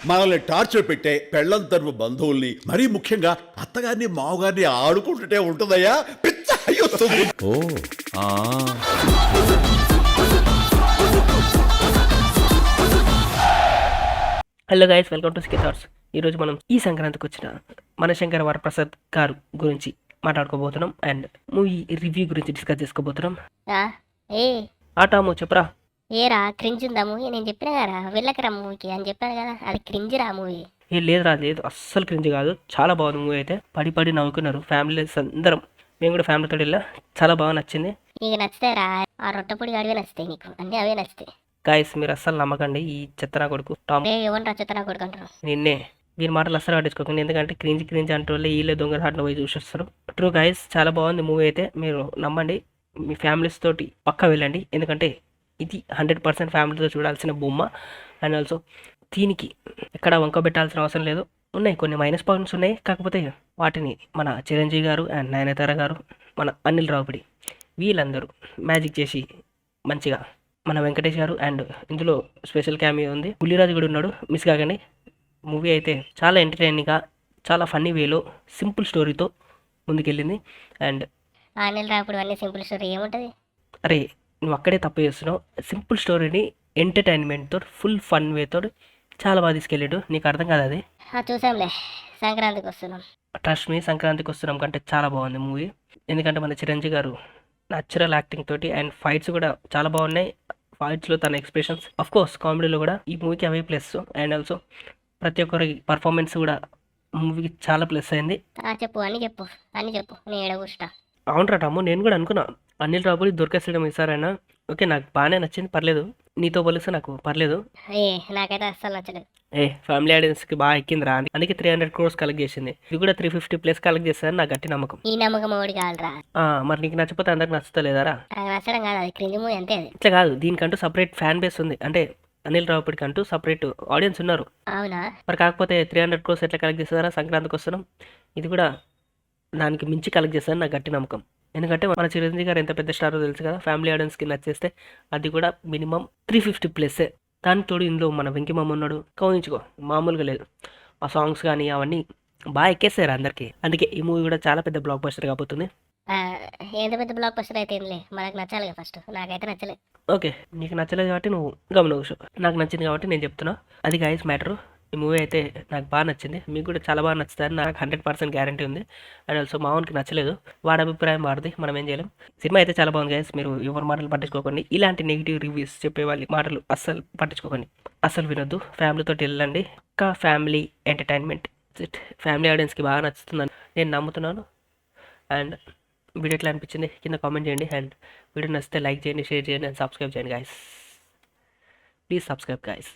మనల్ని టార్చర్ పెట్టే పెళ్ళం తరపు బంధువుల్ని మరీ ముఖ్యంగా అత్తగారిని మావగారిని ఆడుకుంటుంటే ఉంటుందయ్యా పిచ్చ అయ్యొస్తుంది. ఓ ఆ hello guys, welcome to sky thoughts. ఈరోజు మనం ఈ సంక్రాంతికి వచ్చిన మనశంకర వరప్రసాద్ గారు గురించి మాట్లాడుకోబోతున్నాం అండ్ మూవీ రివ్యూ గురించి డిస్కస్ చేసుకోబోతున్నాం. రా ఏ ఆటాము చెప్పరా. ఏరా క్రింజ్ ఉందా మూవీ? నేను చెప్పినా కదా వెళ్ళకరా మూవీకి అని చెప్పాను కదా, అది క్రింజ్ రా మూవీ. లేదురా, లేదు, అస్సలు క్రింజ్ కాదు. చాలా బాగుంది మూవీ అయితే. పడి పడి నవ్వుకున్నారు ఫ్యామిలీస్ అందరం. మేము కూడా ఫ్యామిలీతో వెళ్ళా. చాలా బాగా నచ్చింది. నీకు నచ్చితే రా, ఆ రొట్టెపొడి అడివే నచ్చుతాయి నీకు, అన్నీ అవే నచ్చుతాయి. గాయస్, మీరు అస్సలు నమ్మకండి ఈ చెత్తనా కొడుకు టామ్. ఎవరు రా చెత్తనా కొడుకుంటారు? నిన్నే. వీరి మాటలు అస్సలు పట్టించుకోకండి, ఎందుకంటే క్రింజ్ క్రింజ్ అంటే వాళ్ళు వీళ్ళే దొంగ హాట్లో పోయి చూసేస్తారు. ట్రూ గాయస్, చాలా బాగుంది మూవీ అయితే. మీరు నమ్మండి, మీ ఫ్యామిలీస్ తోటి పక్కా వెళ్ళండి, ఎందుకంటే ఇది 100% ఫ్యామిలీతో చూడాల్సిన బొమ్మ. అండ్ ఆల్సో దీనికి ఎక్కడ వంక పెట్టాల్సిన అవసరం లేదు. ఉన్నాయి కొన్ని మైనస్ పాయింట్స్ ఉన్నాయి, కాకపోతే వాటిని మన చిరంజీవి గారు అండ్ నయనతార గారు, మన అనిల్ రావుపడి వీళ్ళందరూ మ్యాజిక్ చేసి మంచిగా, మన వెంకటేష్ గారు అండ్ ఇందులో స్పెషల్ క్యామియో ఉంది, బుల్లిరాజు కూడా ఉన్నాడు, మిస్ కాకండి. మూవీ అయితే చాలా ఎంటర్టైనింగ్గా, చాలా ఫన్నీ వేలో, సింపుల్ స్టోరీతో ముందుకెళ్ళింది. అండ్ అనిల్ రాపుడు అన్నీ సింపుల్ స్టోరీ ఏముంటుంది? అరే, నువ్వు అక్కడే తప్పు చేస్తున్నావు. సింపుల్ స్టోరీని ఎంటర్టైన్మెంట్తో, ఫుల్ ఫన్ వేతో చాలా బాగా తీసుకెళ్ళాడు. నీకు అర్థం కాదు అది. చూసాంలే, సంక్రాంతికి వస్తున్నాం. ట్రస్ట్ మీ, సంక్రాంతికి వస్తున్నాం కంటే చాలా బాగుంది మూవీ. ఎందుకంటే మన చిరంజీవి గారు న్యాచురల్ యాక్టింగ్ తోటి అండ్ ఫైట్స్ కూడా చాలా బాగున్నాయి. ఫైట్స్లో తన ఎక్స్ప్రెషన్స్, అఫ్ కోర్స్ కామెడీలో కూడా ఈ మూవీకి అవే ప్లస్. అండ్ ఆల్సో ప్రతి ఒక్కరి పర్ఫార్మెన్స్ కూడా మూవీకి చాలా ప్లస్ అయింది. చెప్పు అని చెప్పు అని చెప్పు, నేను ఎడగూస్తా. అవునరా టాము, నేను కూడా అనుకున్నా అనిల్ రావుపూడి దొరికేసడం ఈసారైనా. ఓకే, నాకు బాగానే నచ్చింది, పర్లేదు. నీతో పోలిస్తే నాకు పర్లేదు. నాకైతే అస్సలు నచ్చలేదు. ఫ్యామిలీ ఆడియన్స్కి బాగా ఎక్కిందిరా, అందుకే 300 crores కలెక్ట్ చేసింది. ఇది కూడా 350+ కలెక్ట్ చేస్తారని నాకు గట్టి నమ్మకం. ఈ నమ్మకం ఒకటి కావాలరా. మరి నీకు నచ్చపోతే అందరికి నచ్చుతలేదారా? నాకు నచ్చడం కాదు, అది క్రింజ్ మూవీ అంతే. అది ఇట్లా కాదు, దీనికంటూ సపరేట్ ఫ్యాన్ బేస్ ఉంది. అంటే అనిల్ రావుపూడికి అంటూ సపరేట్ ఆడియన్స్ ఉన్నారు. అవునా? మరి కాకపోతే 300 crores ఎట్లా కలెక్ట్ చేస్తారా సంక్రాంతికి వస్తున్నాం? ఇది కూడా దానికి మించి కలెక్ట్ చేస్తారని నాకు గట్టి నమ్మకం. ఎందుకంటే మన చిరంజీవి గారు ఎంత పెద్ద స్టారో తెలుసు కదా. ఫ్యామిలీ ఆడియన్స్కి నచ్చేస్తే అది కూడా మినిమం 350+. దానికి తోడు ఇందులో మన వెంకీ మామ ఉన్నాడు, కౌనించుకో, మామూలుగా లేదు. ఆ సాంగ్స్ కానీ అవన్నీ బాగా ఎక్కేసారు అందరికీ. అందుకే ఈ మూవీ కూడా చాలా పెద్ద బ్లాక్ బస్టర్ కాబోతుంది. ఎంత పెద్ద బ్లాక్ బస్టర్ అయితే ఏంలే, మనకు నచ్చాలి కదా ఫస్ట్. నాకైతే నచ్చలేదు. ఓకే, నీకు నచ్చలేదు కాబట్టి నువ్వు గమనించు, నాకు నచ్చింది కాబట్టి నేను చెప్తున్నా. అది గాయస్ మ్యాటరు. ఈ మూవీ అయితే నాకు బాగా నచ్చింది, మీకు కూడా చాలా బాగా నచ్చుతుంది, నాకు 100% గ్యారంటీ ఉంది. అండ్ ఆల్సో మావన్కి నచ్చలేదు, వాడి అభిప్రాయం వాడిది, మనం ఏం చేయలేం. సినిమా అయితే చాలా బాగుంది గైస్. మీరు ఎవరి మాటలు పట్టించుకోకండి, ఇలాంటి నెగిటివ్ రివ్యూస్ చెప్పే వాళ్ళ మాటలు అస్సలు పట్టించుకోకండి, అస్సలు వినొద్దు. ఫ్యామిలీతో వెళ్ళండి, ఒక్క ఫ్యామిలీ ఎంటర్టైన్మెంట్. ఫ్యామిలీ ఆడియన్స్కి బాగా నచ్చుతుందని నేను నమ్ముతున్నాను. అండ్ వీడియో ఎట్లా అనిపించింది కింద కామెంట్ చేయండి. అండ్ వీడియో నచ్చితే లైక్ చేయండి, షేర్ చేయండి అండ్ సబ్స్క్రైబ్ చేయండి గైస్. Please subscribe guys.